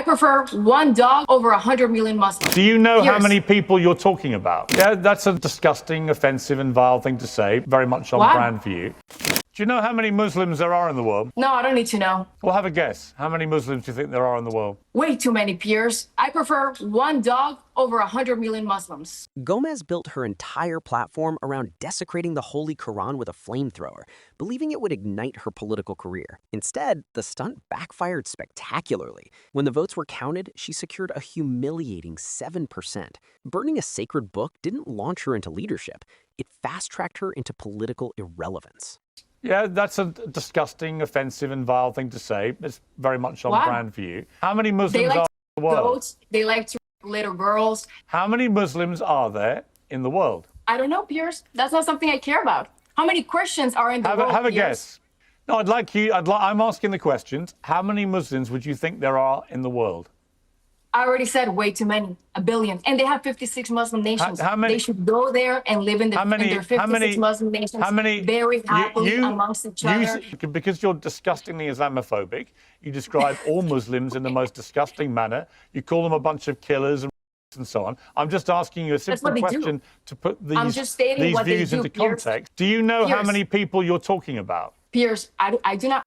prefer one dog over 100 million Muslims. Do you know Piers. how many people you're talking about? Yeah, that's a disgusting, offensive and vile thing to say. Very much on brand for you. Do you know how many Muslims there are in the world? No, I don't need to know. Well, have a guess. How many Muslims do you think there are in the world? Way too many, Piers. I prefer one dog over 100 million Muslims. Gomez built her entire platform around desecrating the Holy Quran with a flamethrower, believing it would ignite her political career. Instead, the stunt backfired spectacularly. When the votes were counted, she secured a humiliating 7%. Burning a sacred book didn't launch her into leadership. It fast-tracked her into political irrelevance. Yeah, that's a disgusting, offensive and vile thing to say. It's very much on brand for you. How many Muslims are in the world? Goats. They like to little girls. How many Muslims are there in the world? I don't know, Piers. That's not something I care about. How many Christians are in the world, Have a Piers? guess. No, I'm asking the questions. How many Muslims would you think there are in the world? I already said way too many, 1 billion. And they have 56 Muslim nations. How many? They should go there and live in, in their 56 Muslim nations very happily amongst each other. Because you're disgustingly Islamophobic, you describe all Muslims in the most disgusting manner. You call them a bunch of killers and so on. I'm just asking you a simple question to put these views into context. Do you know how many people you're talking about? Piers, I do not.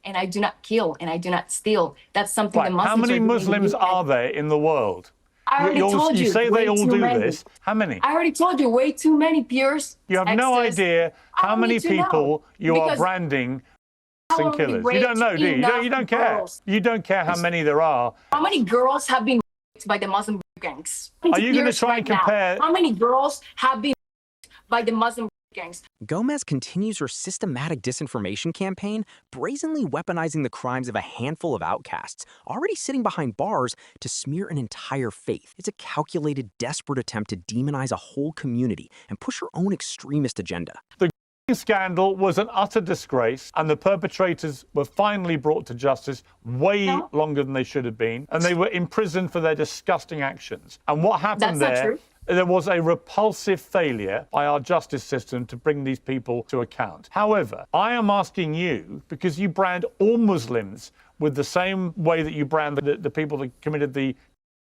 And I do not kill, and I do not steal. That's something the Muslims How many Muslims are there in the world? I already told you. You say they all do many. this. How many? I already told you, way too many, Piers. You have no idea how many people you are branding and killers. You don't know, do you? You don't care. You don't care how many there are. How many girls have been raped by the Muslim gangs? Are you going to try and compare? How many girls have been raped by the Muslim gangs? Gomez continues her systematic disinformation campaign, brazenly weaponizing the crimes of a handful of outcasts, already sitting behind bars, to smear an entire faith. It's a calculated, desperate attempt to demonize a whole community and push her own extremist agenda. The scandal was an utter disgrace, and the perpetrators were finally brought to justice way longer than they should have been, and they were imprisoned for their disgusting actions. And what happened there? Not true. There was a repulsive failure by our justice system to bring these people to account. However, I am asking you, because you brand all Muslims with the same way that you brand the people that committed the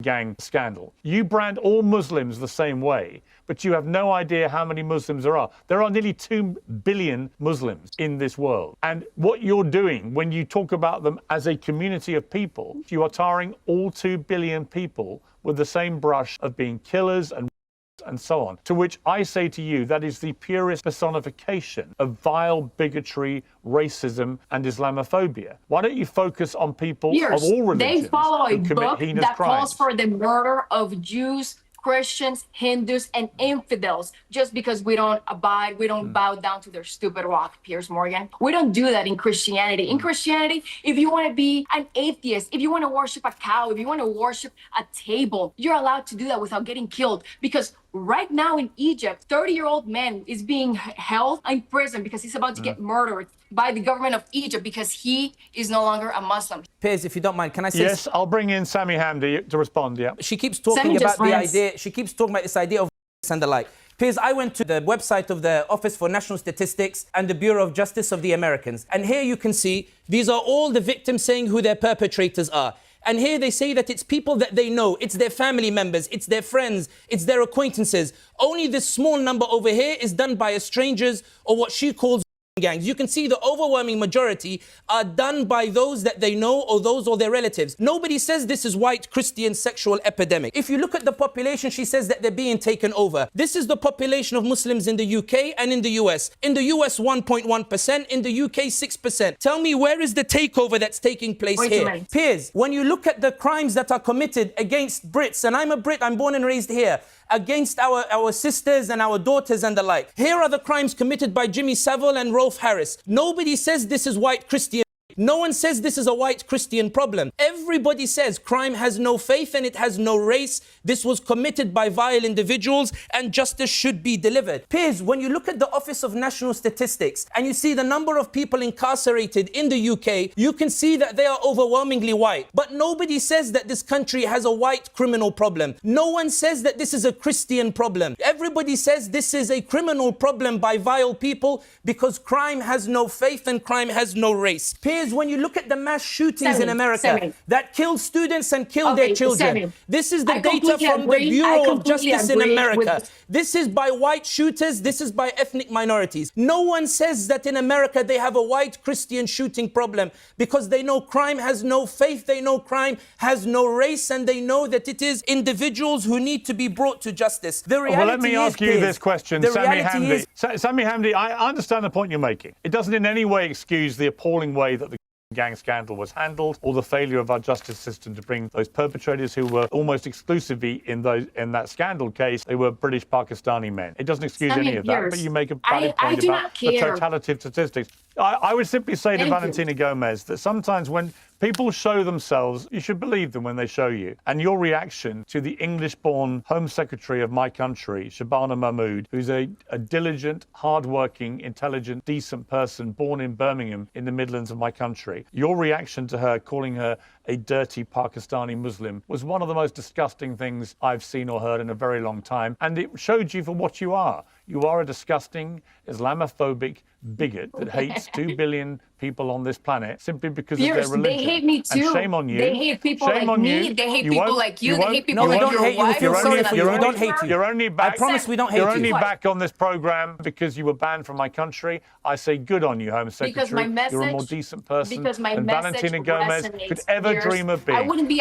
gang scandal. You brand all Muslims the same way, but you have no idea how many Muslims there are. There are nearly 2 billion Muslims in this world. And what you're doing when you talk about them as a community of people, you are tarring all 2 billion people with the same brush of being killers and so on. To which I say to you, that is the purest personification of vile bigotry, racism, and Islamophobia. Why don't you focus on people of all religions they follow a who commit book heinous that crimes? calls for the murder of Jews, Christians, Hindus, and infidels just because we don't bow down to their stupid rock, Piers Morgan. We don't do that in Christianity. In Christianity, if you want to be an atheist, if you want to worship a cow, if you want to worship a table, you're allowed to do that without getting killed. Because right now in Egypt, 30-year-old man is being held in prison because he's about to get murdered by the government of Egypt because he is no longer a Muslim. Piers, if you don't mind, can I say... Yes, I'll bring in Sammy Hamdi to respond, yeah. She keeps talking about this idea of and the like. Piers, I went to the website of the Office for National Statistics and the Bureau of Justice of the Americans. And here you can see, these are all the victims saying who their perpetrators are. And here they say that it's people that they know, it's their family members, it's their friends, it's their acquaintances. Only this small number over here is done by strangers or what she calls gangs. You can see the overwhelming majority are done by those that they know or their relatives. Nobody says this is white Christian sexual epidemic. If you look at the population, she says that they're being taken over. This is the population of Muslims in the UK and in the US. In the US, 1.1%. In the UK, 6%. Tell me, where is the takeover that's taking place here? Piers, when you look at the crimes that are committed against Brits, and I'm a Brit, I'm born and raised here, against our sisters and our daughters and the like. Here are the crimes committed by Jimmy Savile and Rolf Harris. Nobody says this is white Christian. No one says this is a white Christian problem. Everybody says crime has no faith and it has no race. This was committed by vile individuals and justice should be delivered. Piers, when you look at the Office of National Statistics and you see the number of people incarcerated in the UK, you can see that they are overwhelmingly white. But nobody says that this country has a white criminal problem. No one says that this is a Christian problem. Everybody says this is a criminal problem by vile people because crime has no faith and crime has no race. Piers, is, when you look at the mass shootings in Semi, America semi. that kill students and kill Okay, their children, semi. this is the I data completely from the agree. I Bureau of completely Justice in agree America. with- This is by white shooters, this is by ethnic minorities. No one says that in America they have a white Christian shooting problem, because they know crime has no faith, they know crime has no race, and they know that it is individuals who need to be brought to justice. The reality Well, let me is, ask you Piers, this question, the Sami reality Hamdi. is- Sami Hamdi, I understand the point you're making. It doesn't in any way excuse the appalling way that the gang scandal was handled, or the failure of our justice system to bring those perpetrators who were almost exclusively in that scandal case, they were British Pakistani men. It doesn't excuse Sami, any of that, but you make a valid I point do about not the care. totality of statistics. I would simply say to Thank you. Valentina Gomez that sometimes when people show themselves, you should believe them when they show you. And your reaction to the English-born Home Secretary of my country, Shabana Mahmood, who's a diligent, hard-working, intelligent, decent person born in Birmingham in the Midlands of my country, your reaction to her, calling her a dirty Pakistani Muslim, was one of the most disgusting things I've seen or heard in a very long time. And it showed you for what you are. You are a disgusting, Islamophobic bigot that hates 2 billion people on this planet simply because of Piers, their religion. they hate me too. And shame on you. They hate people Shame like on me. you. They hate You people won't- like you. you They won't- hate people No, we like don't your hate you. We wife. feel You're sorry only- for you. you're We don't only- hate you. You're only back. I promise we don't hate You're you. only What? back on this program because you were banned from my country. I say good on you, Home Secretary. Because my message, You're a more decent person because my than message Valentina Gomez resonates, could ever Piers. dream of I being. wouldn't be